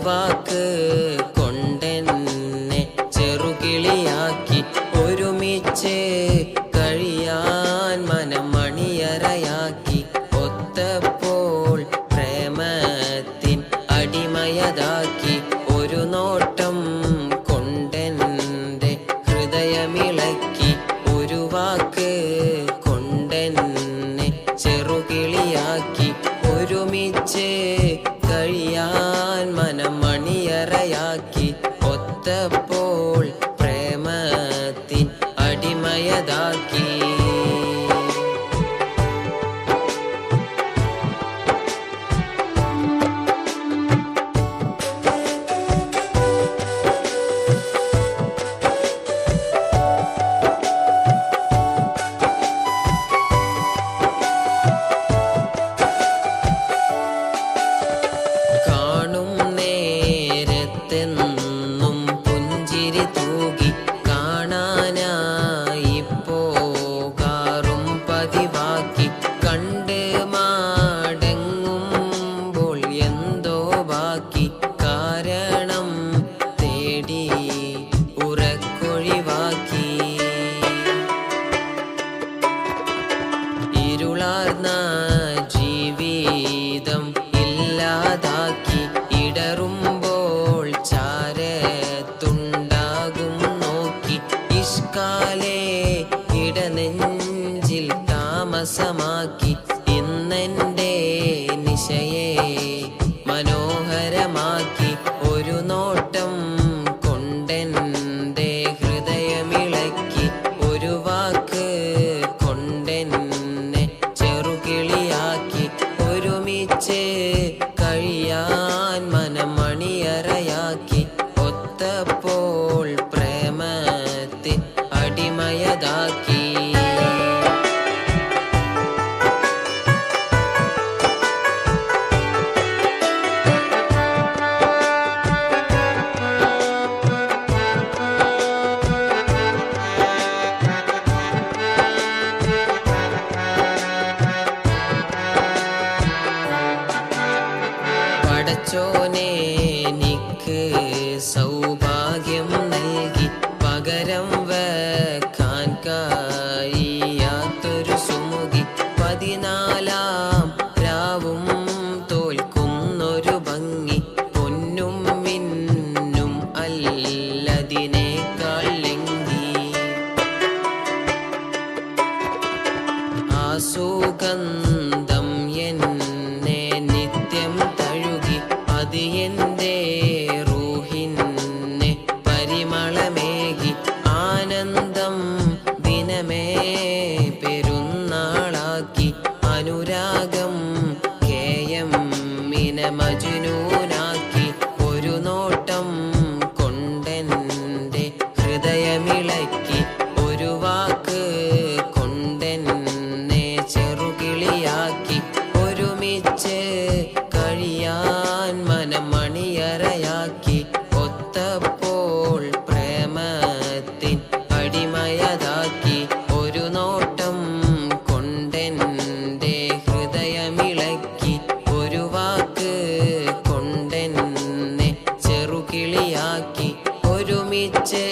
വാക്ക് കൊണ്ടെന്നെ ചെറുകിളിയാക്കി ഒരുമിച്ച് കഴിയാൻ മനം മണിയറയാക്കി ഒത്തപ്പോൾ പ്രേമത്തിൻ അടിമയതാക്കി ഒരു നോട്ടം കൊണ്ടെന്റെ ഹൃദയമിളക്കി ഒരു വാക്ക് കൊണ്ടെന്നെ ചെറുകിളിയാക്കി ഒരുമിച്ച് കഴിയാൻ മനം മണിയറയാക്കി ഒത്തപ്പോൾ പ്രേമത്തിൻ അടിമയതാക്കി ജീവിതം ഇല്ലാതാക്കി ഇടറുമ്പോൾ ചാരത്തുണ്ടാകും നോക്കി ഇഷ്കാലേ ഇടനെഞ്ചിൽ താമസമാക്കി ഇന്നെൻ്റെ നിശയെ മനോഹരമാക്കി ഒരു നോട്ടം കൊണ്ടെൻ്റെ ഹൃദയമിളക്കി ഒരു വാക്ക് കൊണ്ടെന്നെ ചെറുകിളിയാക്കി ഒരുമിച്ച് കഴിയാൻ മനം മണിയറയാക്കി ഒത്തപ്പോൾ പ്രേമത്തിൻ അടിമയതാക്കി പടച്ചോനെ എനിക്ക് സൗഭാഗ്യം നൽകി പകരം വെക്കാൻ കഴിയാത്തൊരു സുമുഖി 14-ാം രാവും തോൽക്കുന്നൊരു ഭംഗി പൊന്നും മിന്നും അല്ലതിനേക്കാൾ ലംഘി ആ സുഗന്ധം എന്നെ നിത്യം തഴുകി അത് എൻ്റെ റൂഹിനെ പരിമളമേകി ആനന്ദം ദിനമേ പെരുന്നാളാക്കി അനുരാഗം കേയമ്മിനെ മജ്നൂനാക്കി ഒരു നോട്ടം കൊണ്ടെൻ്റെ ഹൃദയമിളക്കി ഒരു വാക്ക് കൊണ്ടെന്നെ ചെറുകിളിയാക്കി ഒരുമിച്ച് കഴിയാൻ മനം മണിയറയാക്കി ഒത്തപ്പോൾ പ്രേമത്തിൻ അടിമയതാക്കി ഒരു നോട്ടം കൊണ്ടെൻ്റെ ഹൃദയമിളക്കി ഒരു വാക്ക് കൊണ്ടെന്നെ ചെറുകിളിയാക്കി ഒരുമിച്ച്